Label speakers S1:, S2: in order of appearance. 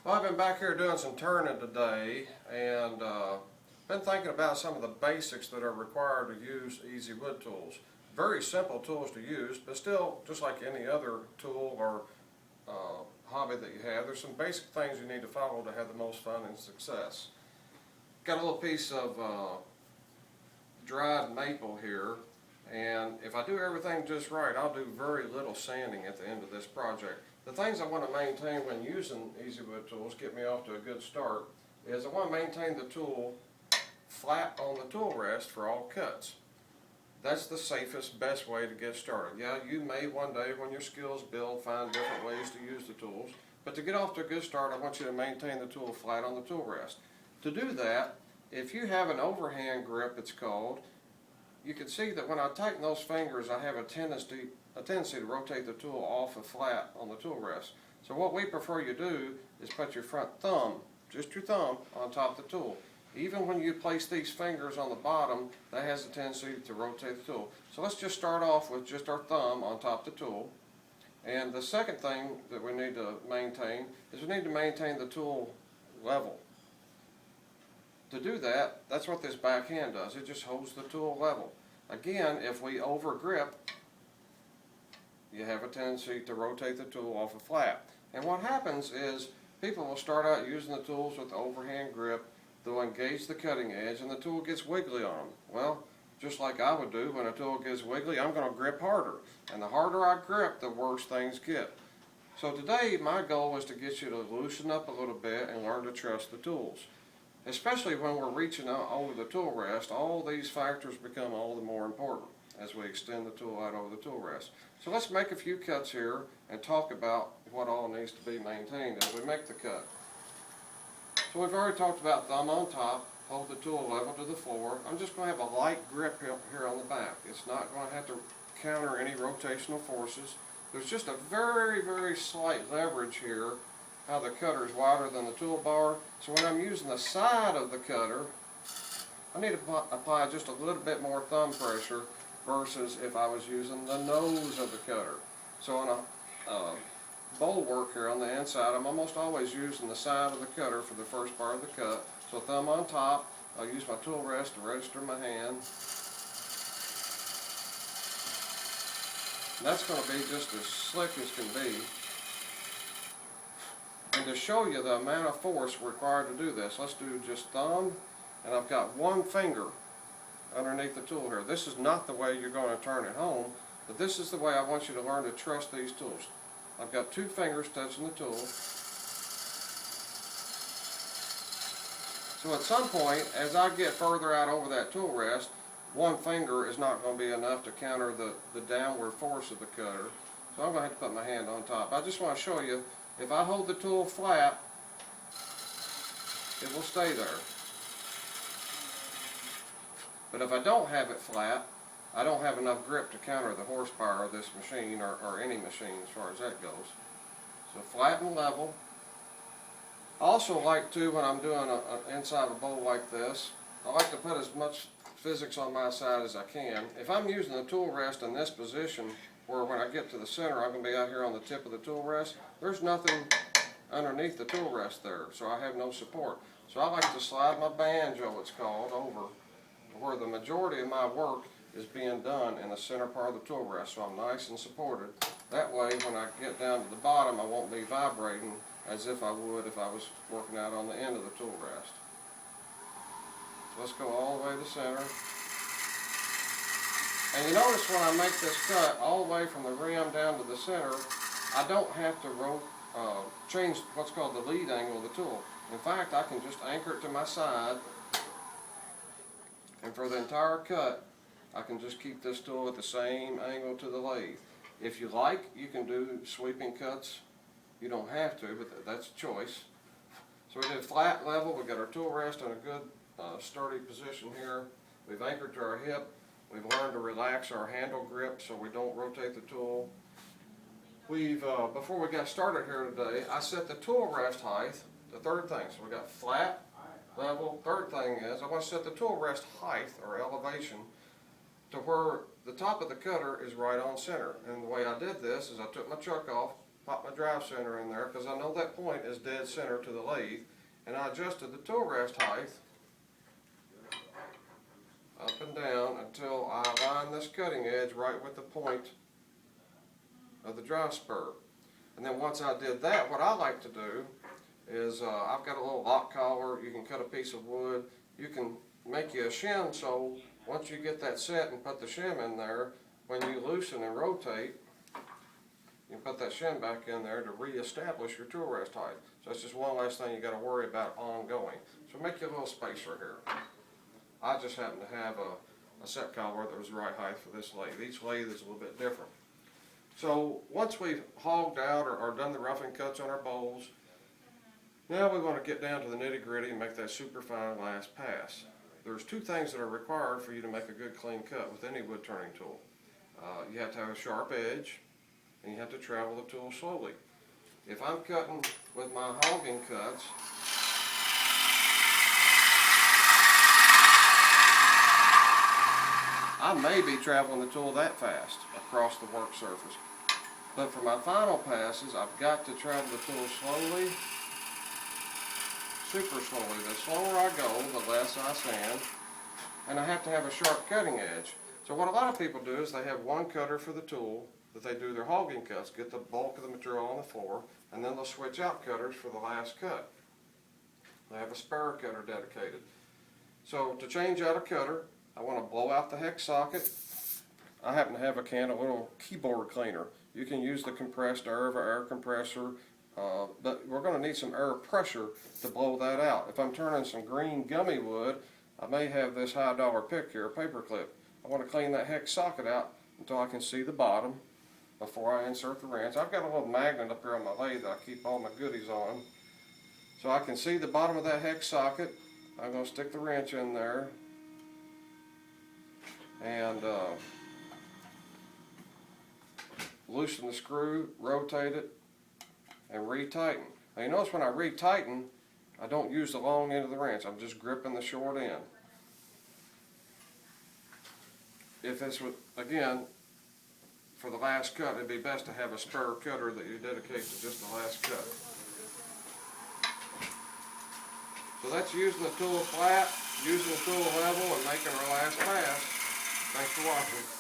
S1: Well, I've been back here doing some turning today and been thinking about some of the basics that are required to use Easy Wood Tools. Very simple tools to use, but still, just like any other tool or hobby that you have, there's some basic things you need to follow to have the most fun and success. Got a little piece of dried maple here, and if I do everything just right, I'll do very little sanding at the end of this project. The things I want to maintain when using Easy Wood Tools, get me off to a good start, is I want to maintain the tool flat on the tool rest for all cuts. That's the safest, best way to get started. Yeah, you may one day when your skills build find different ways to use the tools, but to get off to a good start, I want you to maintain the tool flat on the tool rest. To do that, if you have an overhand grip, it's called, you can see that when I tighten those fingers, I have a tendency to rotate the tool off of flat on the tool rest. So what we prefer you do is put your front thumb, just your thumb, on top of the tool. Even when you place these fingers on the bottom, that has a tendency to rotate the tool. So let's just start off with just our thumb on top of the tool. And the second thing that we need to maintain is we need to maintain the tool level. To do that, that's what this back hand does. It just holds the tool level. Again, if we over grip, you have a tendency to rotate the tool off of flat. And what happens is people will start out using the tools with the overhand grip. They'll engage the cutting edge and the tool gets wiggly on them. Well, just like I would do when a tool gets wiggly, I'm going to grip harder. And the harder I grip, the worse things get. So today my goal is to get you to loosen up a little bit and learn to trust the tools. Especially when we're reaching out over the tool rest, all these factors become all the more important as we extend the tool out over the tool rest. So let's make a few cuts here and talk about what all needs to be maintained as we make the cut. So we've already talked about thumb on top, hold the tool level to the floor. I'm just going to have a light grip here on the back. It's not going to have to counter any rotational forces. There's just a very, very slight leverage here, how the cutter is wider than the toolbar. So when I'm using the side of the cutter, I need to apply just a little bit more thumb pressure versus if I was using the nose of the cutter. So on a bowl work here on the inside, I'm almost always using the side of the cutter for the first part of the cut. So thumb on top, I'll use my tool rest to register my hand. And that's going to be just as slick as can be. And to show you the amount of force required to do this, let's do just thumb, and I've got one finger underneath the tool here. This is not the way you're going to turn at home, but this is the way I want you to learn to trust these tools. I've got two fingers touching the tool. So at some point, as I get further out over that tool rest, one finger is not going to be enough to counter the downward force of the cutter. So I'm going to have to put my hand on top. I just want to show you, if I hold the tool flat, it will stay there. But if I don't have it flat, I don't have enough grip to counter the horsepower of this machine or any machine as far as that goes. So flat and level. I also like to, when I'm doing inside a bowl like this, I like to put as much physics on my side as I can. If I'm using the tool rest in this position, where when I get to the center I'm going to be out here on the tip of the tool rest, there's nothing underneath the tool rest there, so I have no support. So I like to slide my banjo, it's called, over where the majority of my work is being done in the center part of the tool rest, so I'm nice and supported. That way when I get down to the bottom I won't be vibrating as if I would if I was working out on the end of the tool rest. So let's go all the way to the center. And you notice when I make this cut all the way from the rim down to the center, I don't have to change what's called the lead angle of the tool. In fact, I can just anchor it to my side, and for the entire cut, I can just keep this tool at the same angle to the lathe. If you like, you can do sweeping cuts. You don't have to, but that's a choice. So we did flat, level. We've got our tool rest in a good sturdy position here. We've anchored to our hip. We've learned to relax our handle grip so we don't rotate the tool. Before we got started here today, I set the tool rest height, the third thing. So we got flat, level. Third thing is I want to set the tool rest height or elevation to where the top of the cutter is right on center. And the way I did this is I took my chuck off, pop my drive center in there because I know that point is dead center to the lathe, and I adjusted the tool rest height up and down until I align this cutting edge right with the point of the drive spur. And then once I did that, what I like to do is I've got a little lock collar. You can cut a piece of wood. You can make you a shim, so once you get that set and put the shim in there, when you loosen and rotate, you put that shim back in there to re-establish your tool rest height. So it's just one less thing you got to worry about ongoing. So make you a little spacer here. I just happen to have a set collar that was the right height for this lathe. Each lathe is a little bit different. So once we've hogged out or done the roughing cuts on our bowls, now we want to get down to the nitty gritty and make that super fine last pass. There's two things that are required for you to make a good clean cut with any wood turning tool. You have to have a sharp edge, and you have to travel the tool slowly. If I'm cutting with my hogging cuts, I may be traveling the tool that fast across the work surface. But for my final passes, I've got to travel the tool slowly, super slowly. The slower I go, the less I sand, and I have to have a sharp cutting edge. So what a lot of people do is they have one cutter for the tool that they do their hogging cuts, get the bulk of the material on the floor, and then they'll switch out cutters for the last cut. They have a spare cutter dedicated. So to change out a cutter, I want to blow out the hex socket. I happen to have a little keyboard cleaner. You can use the compressed air of an air compressor, but we're going to need some air pressure to blow that out. If I'm turning some green gummy wood, I may have this high-dollar pick here, a paper clip. I want to clean that hex socket out until I can see the bottom before I insert the wrench. I've got a little magnet up here on my lathe that I keep all my goodies on. So I can see the bottom of that hex socket. I'm going to stick the wrench in there and loosen the screw, rotate it, and retighten. Now you notice when I retighten, I don't use the long end of the wrench. I'm just gripping the short end. If it's, again, for the last cut, it'd be best to have a spare cutter that you dedicate to just the last cut. So that's using the tool flat, using the tool level, and making our last pass. Thanks for watching.